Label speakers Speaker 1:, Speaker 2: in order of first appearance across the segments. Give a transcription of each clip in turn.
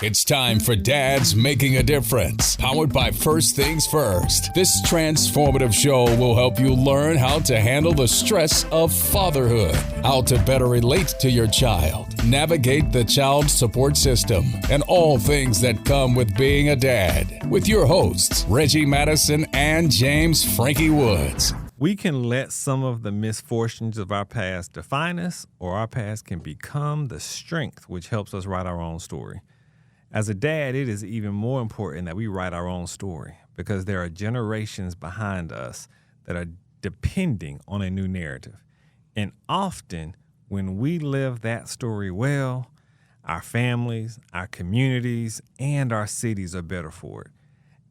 Speaker 1: It's time for Dads Making a Difference, powered by First Things First. This transformative show will help you learn how to handle the stress of fatherhood, how to better relate to your child, navigate the child support system, and all things that come with being a dad. With your hosts, Reggie Madison and James Frankie Woods.
Speaker 2: We can let some of the misfortunes of our past define us, or our past can become the strength which helps us write our own story. As a dad, it is even more important that we write our own story because there are generations behind us that are depending on a new narrative. And often, when we live that story well, our families, our communities, and our cities are better for it.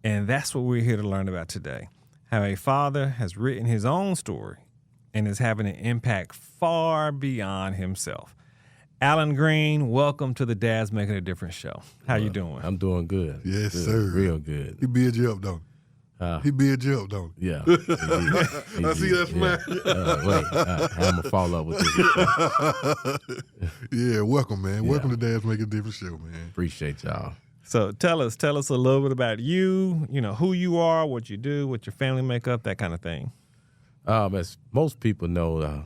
Speaker 2: And that's what we're here to learn about today. How a father has written his own story and is having an impact far beyond himself. Alan Green, welcome to the Dads Making a Difference show. How you doing?
Speaker 3: I'm doing good.
Speaker 4: Yes,
Speaker 3: good.
Speaker 4: sir.
Speaker 3: Real good.
Speaker 4: He build you up, don't he? He build you up, don't he?
Speaker 3: Yeah.
Speaker 4: I see that smile.
Speaker 3: I'm going to follow up with this.
Speaker 4: Yeah, welcome, man. Welcome to Dads Making a Difference show, man.
Speaker 3: Appreciate y'all.
Speaker 2: So tell us a little bit about you, who you are, what you do, what your family make up, that kind of thing.
Speaker 3: As most people know,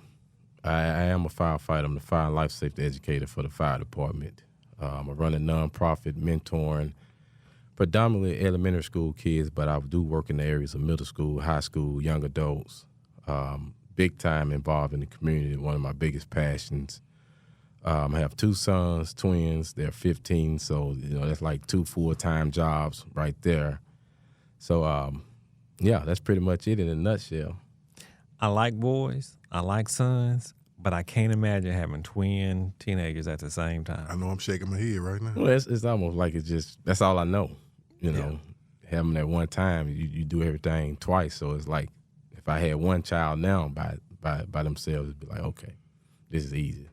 Speaker 3: I am a firefighter. I'm the fire and life safety educator for the fire department. I run a nonprofit mentoring predominantly elementary school kids, but I do work in the areas of middle school, high school, young adults. Big time involved in the community, one of my biggest passions. I have two sons, twins. They're 15, so that's like two full-time jobs right there. So, that's pretty much it in a nutshell.
Speaker 2: I like boys, I like sons, but I can't imagine having twin teenagers at the same time.
Speaker 4: I know I'm shaking my head right now.
Speaker 3: Well, it's almost like that's all I know. Having at one time, you do everything twice. So it's like if I had one child now by themselves, it'd be like, okay, this is easy.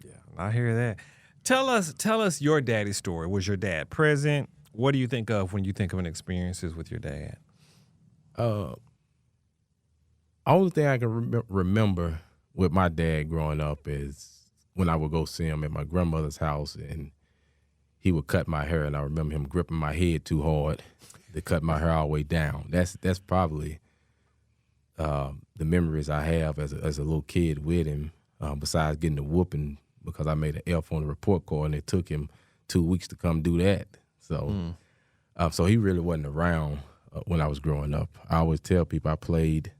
Speaker 2: Yeah, I hear that. Tell us your daddy's story. Was your dad present? What do you think of when you think of an experiences with your dad?
Speaker 3: Only thing I can remember with my dad growing up is when I would go see him at my grandmother's house and he would cut my hair, and I remember him gripping my head too hard to cut my hair all the way down. That's probably the memories I have as a little kid with him, besides getting a whooping because I made an F on the report card and it took him 2 weeks to come do that. So, so he really wasn't around when I was growing up. I always tell people I played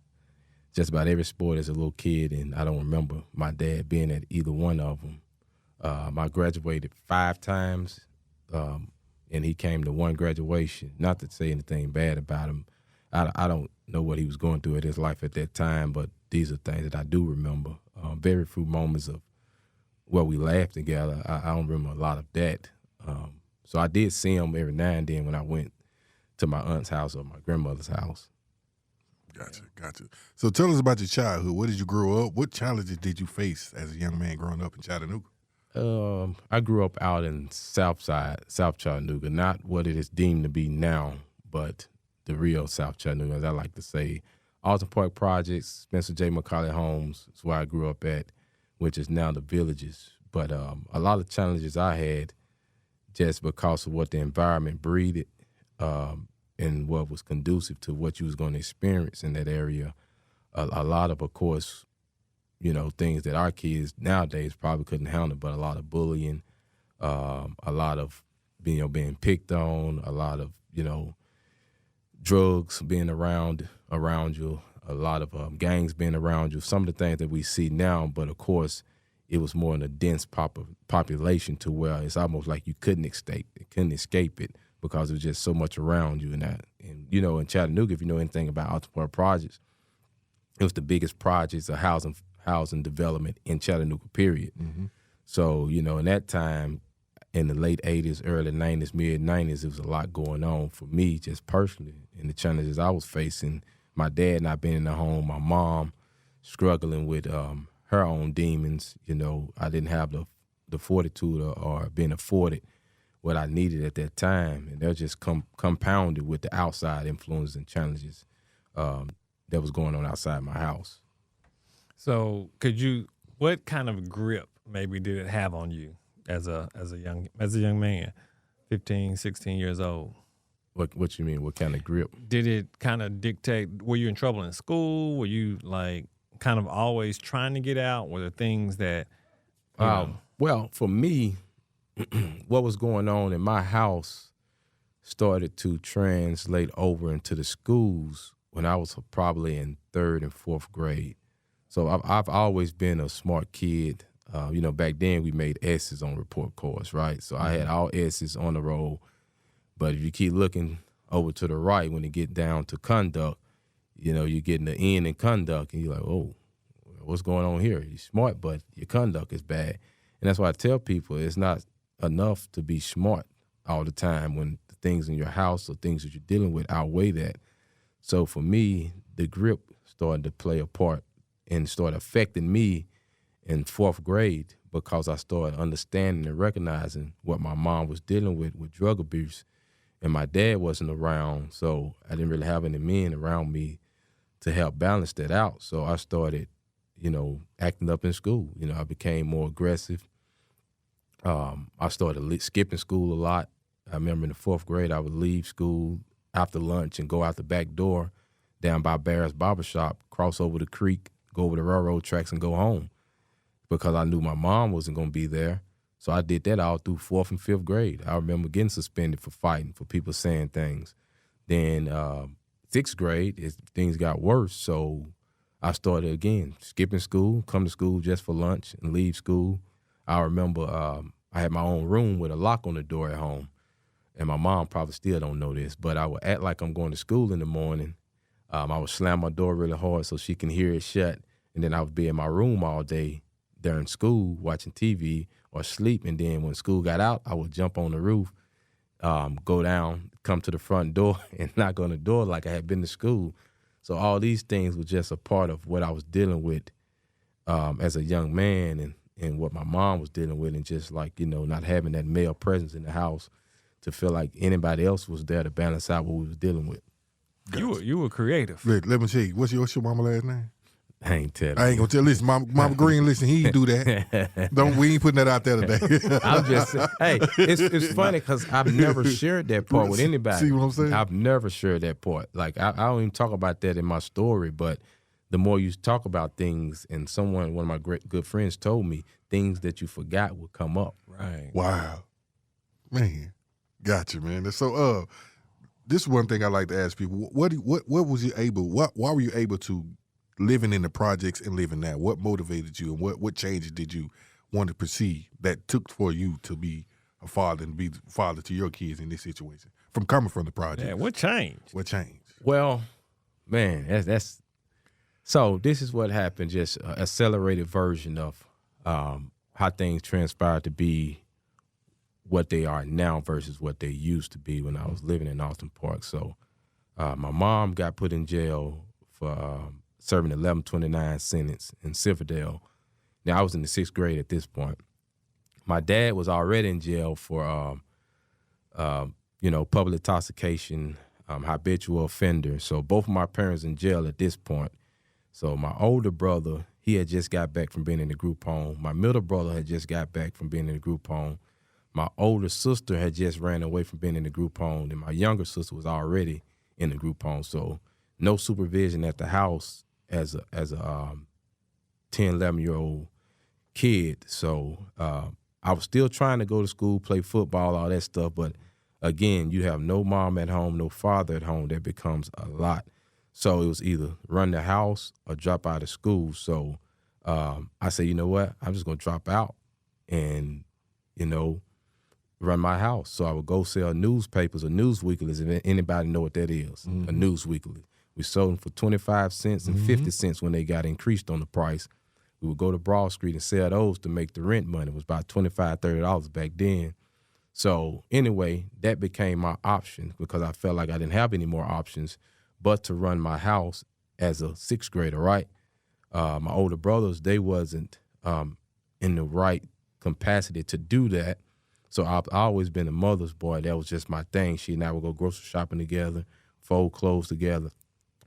Speaker 3: just about every sport as a little kid, and I don't remember my dad being at either one of them. I graduated 5 times, and he came to one graduation. Not to say anything bad about him. I don't know what he was going through in his life at that time, but these are things that I do remember. Very few moments of where we laughed together. I don't remember a lot of that. So I did see him every now and then when I went to my aunt's house or my grandmother's house.
Speaker 4: Gotcha. So tell us about your childhood. Where did you grow up? What challenges did you face as a young man growing up in Chattanooga?
Speaker 3: I grew up out in South Chattanooga, not what it is deemed to be now, but the real South Chattanooga, as I like to say. Alton Park Projects, Spencer J. McCauley Homes is where I grew up at, which is now the Villages. But a lot of challenges I had just because of what the environment breeded, and what was conducive to what you was going to experience in that area. A lot of course, things that our kids nowadays probably couldn't handle, but a lot of bullying, a lot of being picked on, a lot of drugs being around you, a lot of gangs being around you. Some of the things that we see now, but of course, it was more in a dense population to where it's almost like you couldn't escape it. Because there's just so much around you. And in Chattanooga, if you know anything about Alton Park Projects, it was the biggest projects of housing development in Chattanooga, period. Mm-hmm. So, in that time, in the late 80s, early 90s, mid-90s, there was a lot going on for me just personally. And the challenges I was facing, my dad not being in the home, my mom struggling with her own demons. I didn't have the fortitude or being afforded what I needed at that time, and they're just compounded with the outside influences and challenges that was going on outside my house.
Speaker 2: So, what kind of grip maybe did it have on you as a young man? 15, 16 years old.
Speaker 3: What you mean? What kind of grip?
Speaker 2: Did it kind of dictate, were you in trouble in school? Were you like kind of always trying to get out? Were there things that, you know?
Speaker 3: Well, for me, what was going on in my house started to translate over into the schools when I was probably in 3rd and 4th grade. So I've always been a smart kid. Back then we made S's on report cards, right? So I had all S's on the roll. But if you keep looking over to the right, when you get down to conduct, you're getting the N in conduct, and you're like, oh, what's going on here? You're smart, but your conduct is bad. And that's why I tell people it's not enough to be smart all the time when the things in your house or things that you're dealing with outweigh that. So for me, the grip started to play a part and started affecting me in 4th grade because I started understanding and recognizing what my mom was dealing with drug abuse. And my dad wasn't around, so I didn't really have any men around me to help balance that out. So I started, acting up in school. I became more aggressive. I started skipping school a lot. I remember in the 4th grade, I would leave school after lunch and go out the back door down by Barrett's Barbershop, cross over the creek, go over the railroad tracks and go home because I knew my mom wasn't going to be there. So I did that all through 4th and 5th grade. I remember getting suspended for fighting, for people saying things. Then 6th grade, things got worse, so I started again, skipping school, come to school just for lunch and leave school. I remember I had my own room with a lock on the door at home, and my mom probably still don't know this, but I would act like I'm going to school in the morning. I would slam my door really hard so she can hear it shut, and then I would be in my room all day during school watching TV or sleep, and then when school got out, I would jump on the roof, go down, come to the front door, and knock on the door like I had been to school. So all these things were just a part of what I was dealing with as a young man and what my mom was dealing with, and just like, not having that male presence in the house to feel like anybody else was there to balance out what we was dealing with.
Speaker 2: You were creative.
Speaker 4: Let me see. What's your mama last name?
Speaker 3: I ain't telling.
Speaker 4: I ain't gonna tell. Listen, Mama Green. Listen, he ain't do that. We ain't putting that out there today.
Speaker 3: I'm just hey. It's funny because I've never shared that part with anybody.
Speaker 4: See what I'm saying?
Speaker 3: I've never shared that part. Like I don't even talk about that in my story. But the more you talk about things, and one of my good friends told me, things that you forgot would come up.
Speaker 2: Right.
Speaker 4: Wow, man, gotcha, man. So, this is one thing I like to ask people: what was you able? Why were you able to? Living in the projects and living that, what motivated you, and what changes did you want to perceive that took for you to be a father and be the father to your kids in this situation from coming from the project?
Speaker 2: Yeah, what changed?
Speaker 4: What changed?
Speaker 3: Well, man, that's so. This is what happened. Just an accelerated version of how things transpired to be what they are now versus what they used to be when I was living in Austin Park. So, my mom got put in jail for serving 1129 sentence in Silverdale. Now, I was in the 6th grade at this point. My dad was already in jail for, public intoxication, habitual offender. So both of my parents in jail at this point. So my older brother, he had just got back from being in the group home. My middle brother had just got back from being in the group home. My older sister had just ran away from being in the group home, and my younger sister was already in the group home. So no supervision at the house as a 10, 11-year-old kid. So I was still trying to go to school, play football, all that stuff. But again, you have no mom at home, no father at home. That becomes a lot. So it was either run the house or drop out of school. So I said, you know what? I'm just going to drop out and, run my house. So I would go sell newspapers or news weeklies, if anybody know what that is, a news weekly. We sold them for 25 cents and 50 cents when they got increased on the price. We would go to Broad Street and sell those to make the rent money. It was about $25, $30 back then. So anyway, that became my option because I felt like I didn't have any more options but to run my house as a 6th grader, right? My older brothers, they wasn't in the right capacity to do that. So I've always been a mother's boy. That was just my thing. She and I would go grocery shopping together, fold clothes together,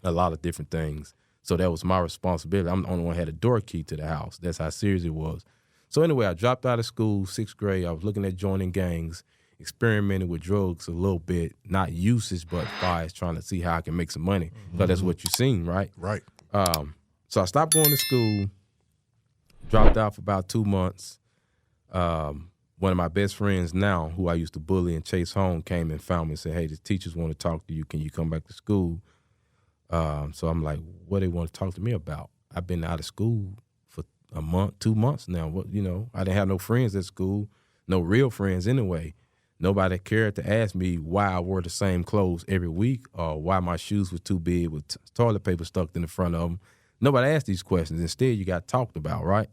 Speaker 3: a lot of different things. So that was my responsibility. I'm the only one who had a door key to the house. That's how serious it was. So anyway, I dropped out of school, 6th grade. I was looking at joining gangs. experimented with drugs a little bit, not usage, but far as trying to see how I can make some money. Because that's what you seen, right?
Speaker 4: Right.
Speaker 3: So I stopped going to school, dropped out for about 2 months. One of my best friends now, who I used to bully and chase home, came and found me and said, hey, the teachers want to talk to you. Can you come back to school? So I'm like, what do they want to talk to me about? I've been out of school for a month, 2 months now. I didn't have no friends at school, no real friends anyway. Nobody cared to ask me why I wore the same clothes every week or why my shoes were too big with toilet paper stuck in the front of them. Nobody asked these questions. Instead, you got talked about, right?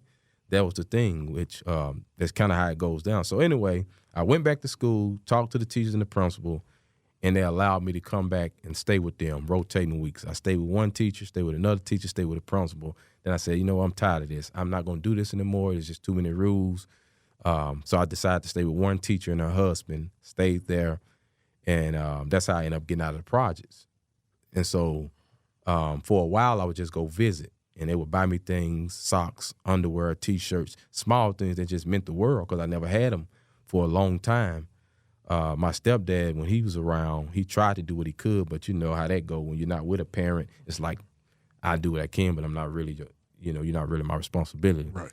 Speaker 3: That was the thing, which that's kind of how it goes down. So anyway, I went back to school, talked to the teachers and the principal, and they allowed me to come back and stay with them, rotating weeks. I stayed with one teacher, stayed with another teacher, stayed with a principal. Then I said, I'm tired of this. I'm not going to do this anymore. There's just too many rules. So I decided to stay with one teacher and her husband, stayed there, and that's how I ended up getting out of the projects. And so for a while, I would just go visit. And they would buy me things, socks, underwear, T-shirts, small things that just meant the world because I never had them for a long time. My stepdad, when he was around, he tried to do what he could, but you know how that go. When you're not with a parent, it's like, I do what I can, but I'm not really, you're not really my responsibility.
Speaker 4: Right.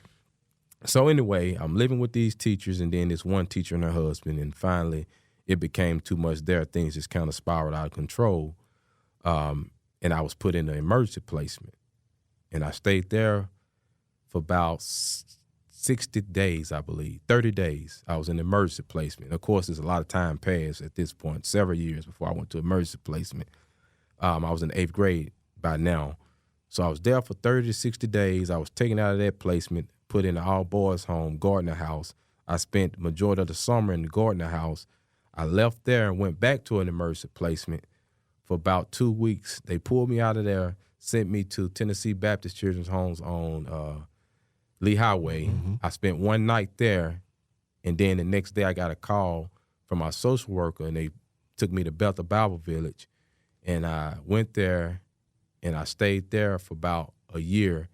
Speaker 3: So anyway, I'm living with these teachers and then this one teacher and her husband, and finally it became too much there. Things just kind of spiraled out of control, and I was put in an emergency placement. And I stayed there for about 60 days, I believe, 30 days. I was in emergency placement. Of course, there's a lot of time passed at this point, several years before I went to emergency placement. I was in 8th grade by now. So I was there for 30 to 60 days. I was taken out of that placement, put in an all-boys home, Gardner House. I spent the majority of the summer in the Gardner House. I left there and went back to an emergency placement for about 2 weeks. They pulled me out of there, sent me to Tennessee Baptist Children's Homes on Lee Highway. Mm-hmm. I spent one night there, and then the next day I got a call from my social worker, and they took me to Bethel Bible Village. And I went there, and I stayed there for about a year.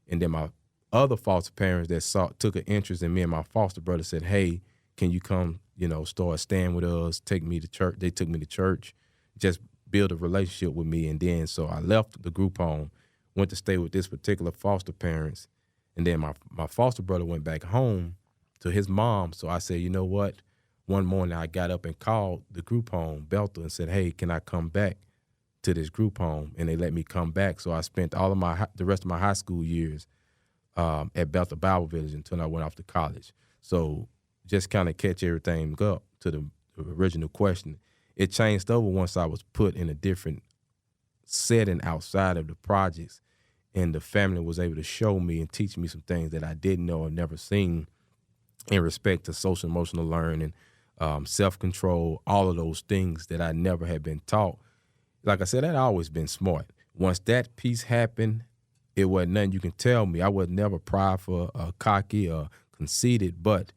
Speaker 3: And then my other foster parents that took an interest in me and my foster brother said, hey, can you come, start staying with us, take me to church. They took me to church, just build a relationship with me. And then so I left the group home, went to stay with this particular foster parents. And then my foster brother went back home to his mom. So I said, you know what? One morning I got up and called the group home, Bethel, and said, hey, can I come back to this group home? And they let me come back. So I spent the rest of my high school years at Bethel Bible Village until I went off to college. So just kind of catch everything up to the original question. It changed over once I was put in a different setting outside of the projects, and the family was able to show me and teach me some things that I didn't know or never seen in respect to social emotional learning, self-control, all of those things that I never had been taught. Like I said, I'd always been smart. Once that piece happened, it wasn't nothing you can tell me. I was never prideful or cocky or conceited, but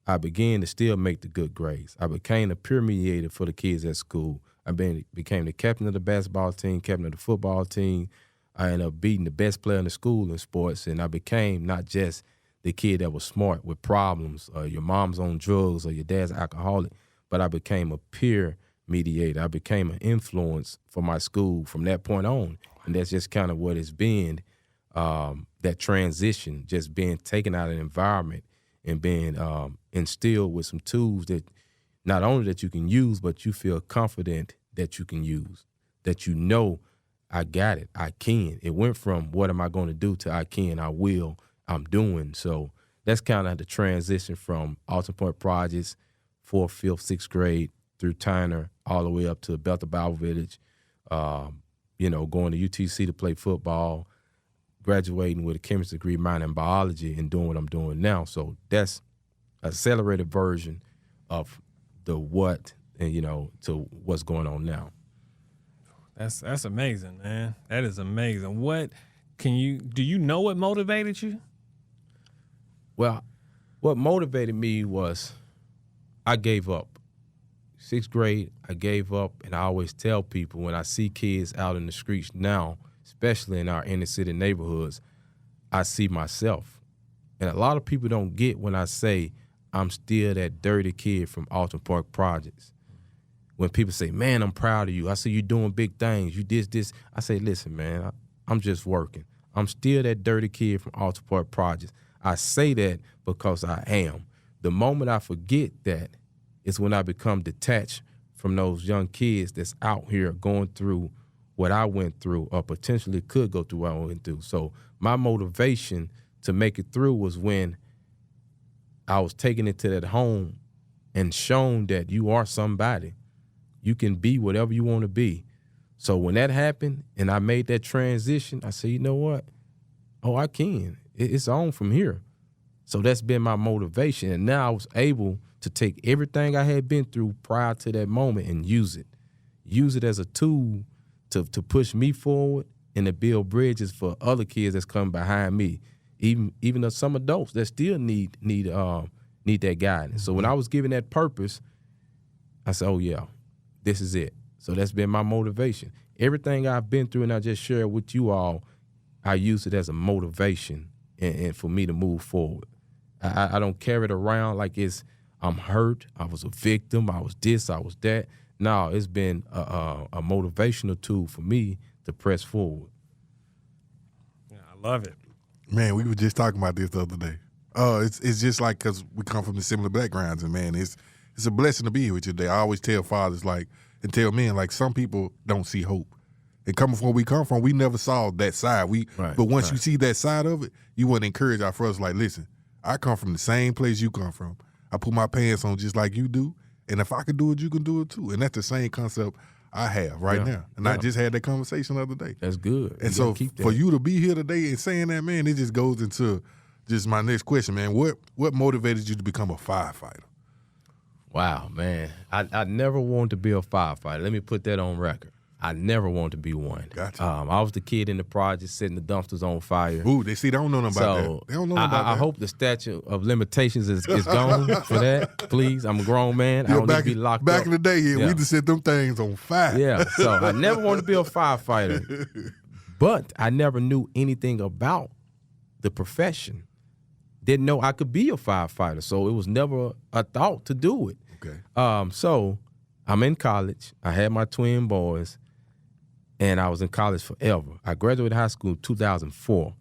Speaker 3: I began to still make the good grades. I became a peer mediator for the kids at school. I became the captain of the basketball team, captain of the football team. I ended up beating the best player in the school in sports, and I became not just the kid that was smart with problems, or your mom's on drugs, or your dad's alcoholic, but I became a peer mediator. I became an influence for my school from that point on, and that's just kind of what it's been, that transition, just being taken out of the environment and being instilled with some tools that not only that you can use, but you feel confident that you can use, that I got it, I can. It went from what am I going to do to I can, I will, I'm doing. So that's kind of the transition from Alton Point Projects, 4th, 5th, 6th grade through Tyner, all the way up to Bethel Bible Village, going to UTC to play football, graduating with a chemistry degree, minor in biology, and doing what I'm doing now. So that's an accelerated version of the what and, to what's going on now.
Speaker 2: That's amazing, man. That is amazing. Do you know what motivated you?
Speaker 3: Well, what motivated me was I gave up. 6th grade, I gave up, and I always tell people when I see kids out in the streets now, especially in our inner city neighborhoods, I see myself. And a lot of people don't get when I say I'm still that dirty kid from Alton Park Projects. When people say, man, I'm proud of you. I see you doing big things. You this. I say, listen, man, I'm just working. I'm still that dirty kid from Alton Park Projects. I say that because I am. The moment I forget that is when I become detached from those young kids that's out here going through what I went through or potentially could go through what I went through. So my motivation to make it through was when I was taken into that home and shown that you are somebody. You can be whatever you want to be. So when that happened and I made that transition, I said, you know what? Oh, I can. It's on from here. So that's been my motivation. And now I was able to take everything I had been through prior to that moment and use it. Use it as a tool to push me forward and to build bridges for other kids that's coming behind me. Even some adults that still need that guidance. So when I was given that purpose, I said, oh yeah, this is it. So that's been my motivation. Everything I've been through and I just shared with you all, I use it as a motivation and for me to move forward. I don't carry it around like I'm hurt, I was a victim, I was this, I was that. No, it's been a motivational tool for me to press forward.
Speaker 2: Yeah, I love it.
Speaker 4: Man, we were just talking about this the other day. It's just like because we come from the similar backgrounds, and man, it's a blessing to be here with you today. I always tell fathers and tell men some people don't see hope. And coming from where we come from, we never saw that side. But once you see that side of it, you want to encourage our brothers listen, I come from the same place you come from. I put my pants on just like you do, and if I can do it, you can do it too. And that's the same concept I have right now. And I just had that conversation the other day.
Speaker 3: That's good.
Speaker 4: And so for you to be here today and saying that, man, it just goes into just my next question, man. What motivated you to become a firefighter?
Speaker 3: Wow, man. I never wanted to be a firefighter. Let me put that on record. I never wanted to be one.
Speaker 4: Gotcha.
Speaker 3: I was the kid in the project setting the dumpsters on fire.
Speaker 4: Ooh, they don't know nothing about that. They don't know about that.
Speaker 3: I hope the statute of limitations is gone for that. Please, I'm a grown man. I don't need to be locked up.
Speaker 4: Back in the day, we just set them things on fire.
Speaker 3: Yeah, so I never wanted to be a firefighter. But I never knew anything about the profession. Didn't know I could be a firefighter, so it was never a thought to do it.
Speaker 4: Okay.
Speaker 3: So I'm in college. I had my twin boys. And I was in college forever. I graduated high school in 2004.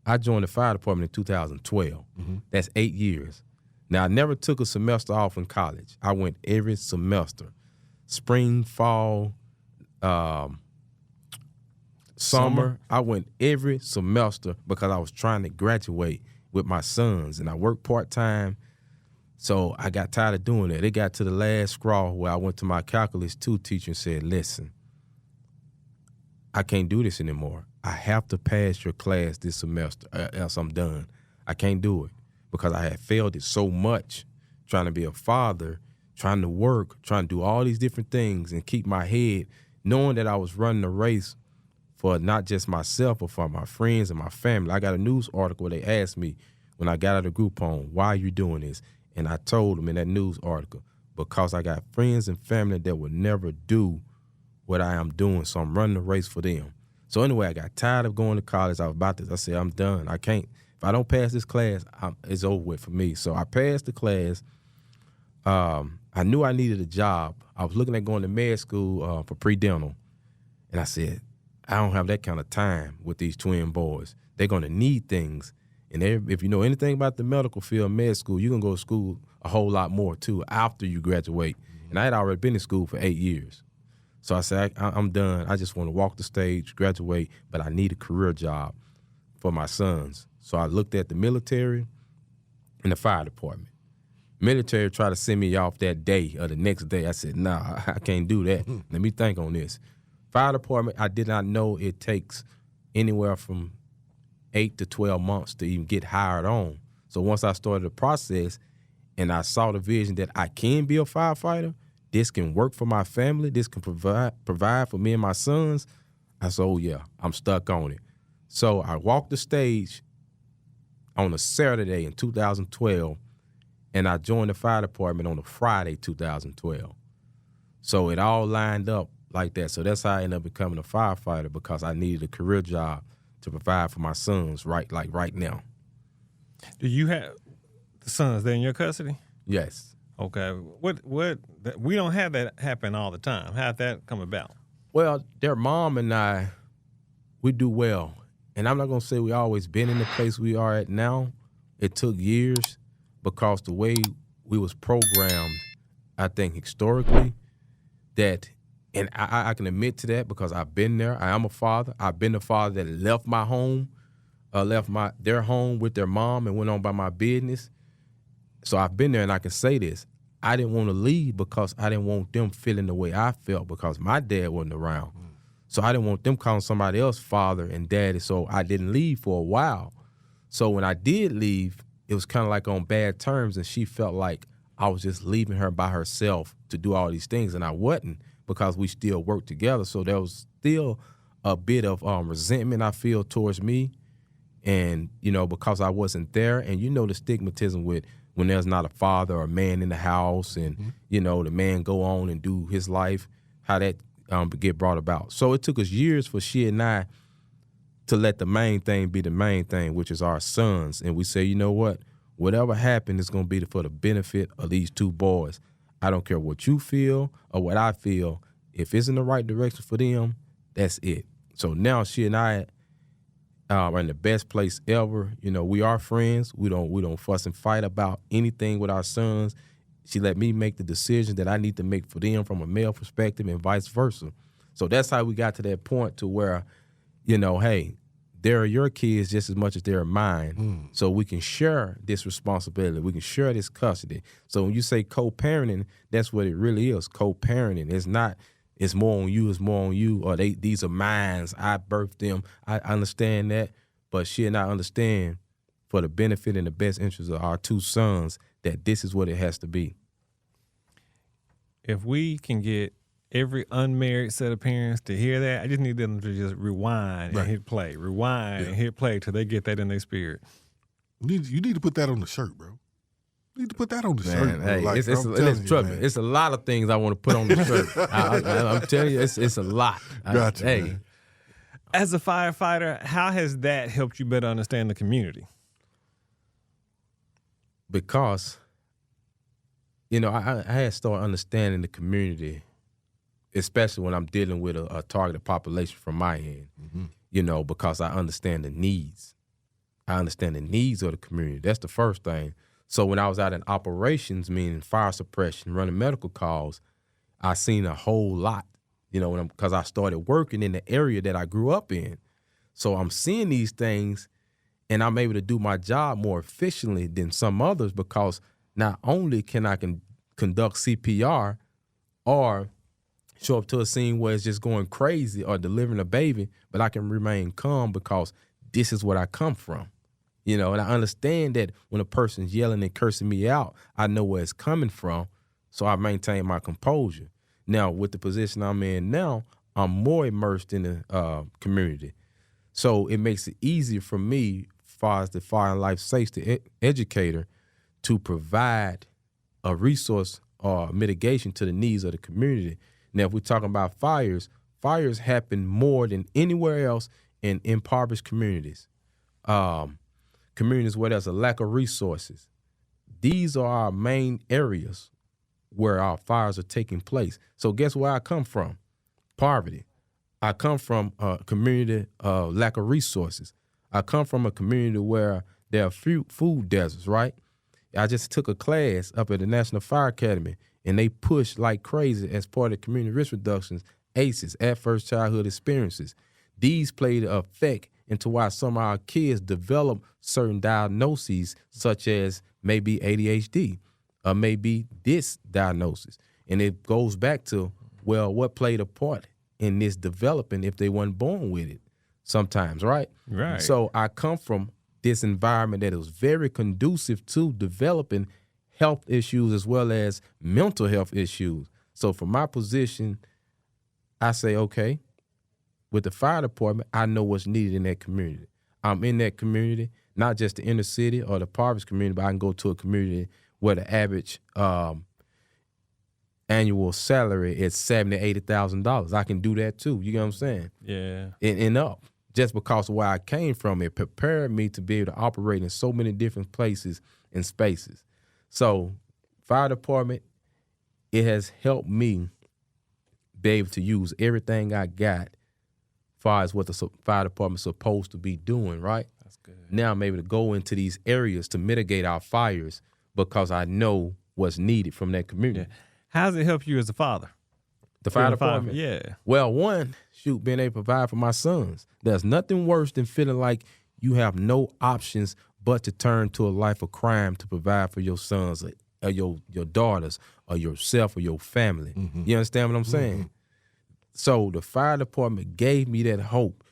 Speaker 3: I joined the fire department in 2012. Mm-hmm. That's 8 years. Now, I never took a semester off in college. I went every semester. Spring, fall, summer. I went every semester because I was trying to graduate with my sons. And I worked part-time. So I got tired of doing that. It got to the last scrawl where I went to my calculus 2 teacher and said, listen, I can't do this anymore. I have to pass your class this semester, else I'm done. I can't do it because I had failed it so much trying to be a father, trying to work, trying to do all these different things and keep my head, knowing that I was running a race for not just myself, but for my friends and my family. I got a news article where they asked me when I got out of the group home, why are you doing this? And I told them in that news article, because I got friends and family that would never do what I am doing, so I'm running a race for them. So anyway, I got tired of going to college. I said, I'm done. I can't. If I don't pass this class, it's over with for me. So I passed the class. I knew I needed a job. I was looking at going to med school for pre-dental. And I said, I don't have that kind of time with these twin boys. They're going to need things. And if you know anything about the medical field, med school, you're going to go to school a whole lot more, too, after you graduate. And I had already been in school for 8 years. So I said, I'm done. I just want to walk the stage, graduate, but I need a career job for my sons. So I looked at the military and the fire department. Military tried to send me off that day or the next day. I said, nah, I can't do that. Let me think on this. Fire department, I did not know it takes anywhere from 8 to 12 months to even get hired on. So once I started the process and I saw the vision that I can be a firefighter, this can work for my family, this can provide for me and my sons, I said, oh yeah, I'm stuck on it. So I walked the stage on a Saturday in 2012, and I joined the fire department on a Friday, 2012. So it all lined up like that. So that's how I ended up becoming a firefighter, because I needed a career job to provide for my sons right now.
Speaker 2: Do you have the sons? They're in your custody?
Speaker 3: Yes.
Speaker 2: Okay. What we don't have that happen all the time. How'd that come about?
Speaker 3: Well, their mom and I, we do well. And I'm not going to say we always been in the place we are at now. It took years because the way we was programmed, I think historically, that, and I can admit to that because I've been there. I am a father. I've been the father that left my home, their home with their mom and went on by my business. So I've been there, and I can say this. I didn't want to leave because I didn't want them feeling the way I felt because my dad wasn't around. So I didn't want them calling somebody else father and daddy, so I didn't leave for a while. So when I did leave, it was kind of like on bad terms, and she felt like I was just leaving her by herself to do all these things, and I wasn't because we still worked together. So there was still a bit of resentment I feel towards me, and, because I wasn't there, and the stigmatism with when there's not a father or a man in the house and, the man go on and do his life, how that get brought about. So it took us years for she and I to let the main thing be the main thing, which is our sons. And we say, you know what? Whatever happened is going to be for the benefit of these two boys. I don't care what you feel or what I feel. If it's in the right direction for them, that's it. So now she and I are in the best place ever. We are friends. We don't fuss and fight about anything with our sons. She let me make the decision that I need to make for them from a male perspective and vice versa. So that's how we got to that point to where, hey, they're your kids just as much as they're mine. So we can share this responsibility. We can share this custody. So when you say co-parenting, that's what it really is, co-parenting. It's not, it's more on you, or these are mine. I birthed them. I understand that. But she and I understand for the benefit and the best interest of our two sons that this is what it has to be.
Speaker 2: If we can get every unmarried set of parents to hear that, I just need them to just rewind and hit play. Rewind and hit play till they get that in their spirit.
Speaker 4: You need to put that on the shirt, bro. You need to put that on the shirt, bro.
Speaker 3: Hey, it's a lot of things I want to put on the shirt. I'm telling you, it's a lot.
Speaker 4: Gotcha,
Speaker 3: hey.
Speaker 4: man.
Speaker 2: As a firefighter, how has that helped you better understand the community?
Speaker 3: Because, I had started understanding the community, especially when I'm dealing with a targeted population from my end, because I understand the needs. I understand the needs of the community. That's the first thing. So when I was out in operations, meaning fire suppression, running medical calls, I seen a whole lot, because I started working in the area that I grew up in. So I'm seeing these things, and I'm able to do my job more efficiently than some others because not only can I conduct CPR or show up to a scene where it's just going crazy or delivering a baby, but I can remain calm because this is what I come from. And I understand that when a person's yelling and cursing me out, I know where it's coming from, so I maintain my composure. Now, with the position I'm in now, I'm more immersed in the community. So it makes it easier for me, as far as the fire and life safety educator, to provide a resource or mitigation to the needs of the community. Now, if we're talking about fires happen more than anywhere else in impoverished communities. Communities where there's a lack of resources. These are our main areas where our fires are taking place. So guess where I come from? Poverty. I come from a community of lack of resources. I come from a community where there are few food deserts, right? I just took a class up at the National Fire Academy, and they push like crazy as part of community risk reductions, ACEs, adverse childhood experiences. These play the effect into why some of our kids develop certain diagnoses, such as maybe ADHD or maybe this diagnosis. And it goes back to, well, what played a part in this developing if they weren't born with it sometimes, right?
Speaker 2: Right.
Speaker 3: So I come from this environment that is very conducive to developing health issues as well as mental health issues. So from my position, I say, okay, with the fire department, I know what's needed in that community. I'm in that community, not just the inner city or the impoverished community, but I can go to a community where the average annual salary is $70,000 to $80,000. I can do that too. You know what I'm saying?
Speaker 2: Yeah.
Speaker 3: And up. Just because of where I came from, it prepared me to be able to operate in so many different places and spaces. So fire department, it has helped me be able to use everything I got as far as what the fire department's supposed to be doing, right?
Speaker 2: That's good.
Speaker 3: Now I'm able to go into these areas to mitigate our fires because I know what's needed from that community.
Speaker 2: Yeah. How does it help you as a father?
Speaker 3: The fire department?
Speaker 2: Yeah.
Speaker 3: Well, one, being able to provide for my sons. There's nothing worse than feeling like you have no options but to turn to a life of crime to provide for your sons or your daughters or yourself or your family.
Speaker 4: Mm-hmm.
Speaker 3: You understand what I'm saying?
Speaker 4: Mm-hmm.
Speaker 3: So the fire department gave me that hope.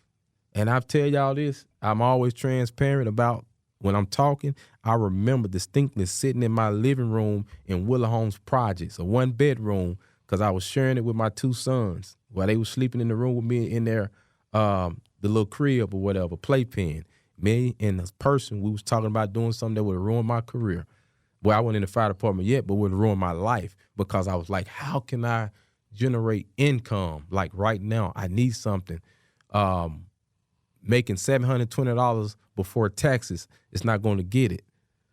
Speaker 3: And I tell y'all this, I'm always transparent about when I'm talking. I remember distinctly sitting in my living room in Willa Homes Projects, a 1-bedroom, because I was sharing it with my 2 sons while they were sleeping in the room with me in their the little crib or whatever, playpen. Me and this person, we was talking about doing something that would ruin my career. Well, I wasn't in the fire department yet, but would ruin my life because I was like, how can I generate income? Like right now, I need something. Making $720 before taxes, it's not going to get it.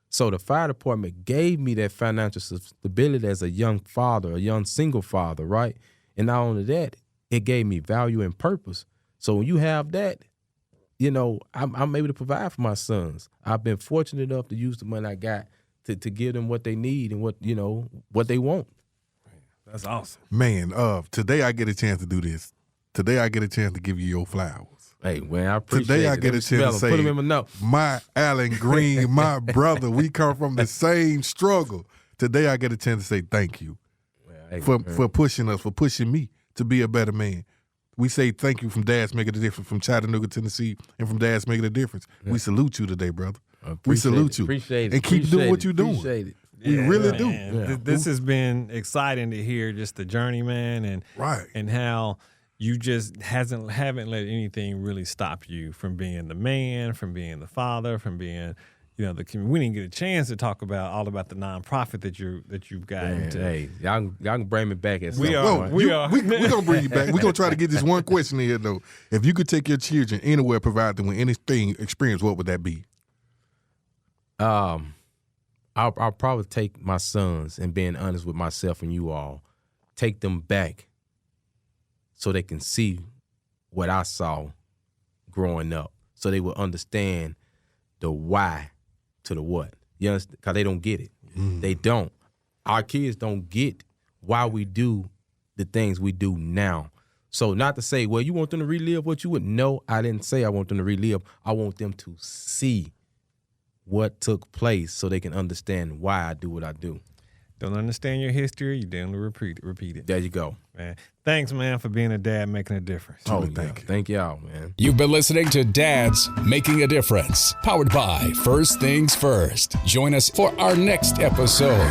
Speaker 3: So the fire department gave me that financial stability as a young father, a young single father, right? And not only that, it gave me value and purpose. So when you have that, you know, I'm able to provide for my sons. I've been fortunate enough to use the money I got to give them what they need and what they want.
Speaker 2: That's awesome.
Speaker 4: Man, today I get a chance to do this. Today I get a chance to give you your flowers.
Speaker 3: Hey, man, I appreciate it.
Speaker 4: Today I get a chance to say,
Speaker 3: put them in my note.
Speaker 4: My Alan Green, my brother, we come from the same struggle. Today I get a chance to say thank you for pushing us, for pushing me to be a better man. We say thank you from Dads Making a Difference, from Chattanooga, Tennessee, and from Dads Making a Difference. Yeah. We salute you today, brother. We salute you.
Speaker 3: Appreciate it.
Speaker 4: And keep doing what you're doing.
Speaker 3: Appreciate it.
Speaker 4: We really do.
Speaker 2: Yeah. This has been exciting to hear, just the journey, man, and how you just haven't let anything really stop you from being the man, from being the father, from being, we didn't get a chance to talk about all about the nonprofit that you've got.
Speaker 3: Man, hey, y'all can bring me back at some
Speaker 2: point.
Speaker 4: We're gonna bring you back. We're gonna try to get this one question in here though. If you could take your children anywhere, provide them with anything experience, what would that be?
Speaker 3: I'll probably take my sons, and being honest with myself and you all, take them back so they can see what I saw growing up, so they will understand the why to the what. You understand? Because they don't get it. They don't. Our kids don't get why we do the things we do now. So not to say, well, you want them to relive what you would. No, I didn't say I want them to relive. I want them to see what took place so they can understand why I do what I do.
Speaker 2: Don't understand your history, you damn repeat it.
Speaker 3: There you go.
Speaker 2: Man. Thanks, man, for being a dad making a difference.
Speaker 3: Oh, thank y'all, man.
Speaker 1: You've been listening to Dads Making a Difference, powered by First Things First. Join us for our next episode.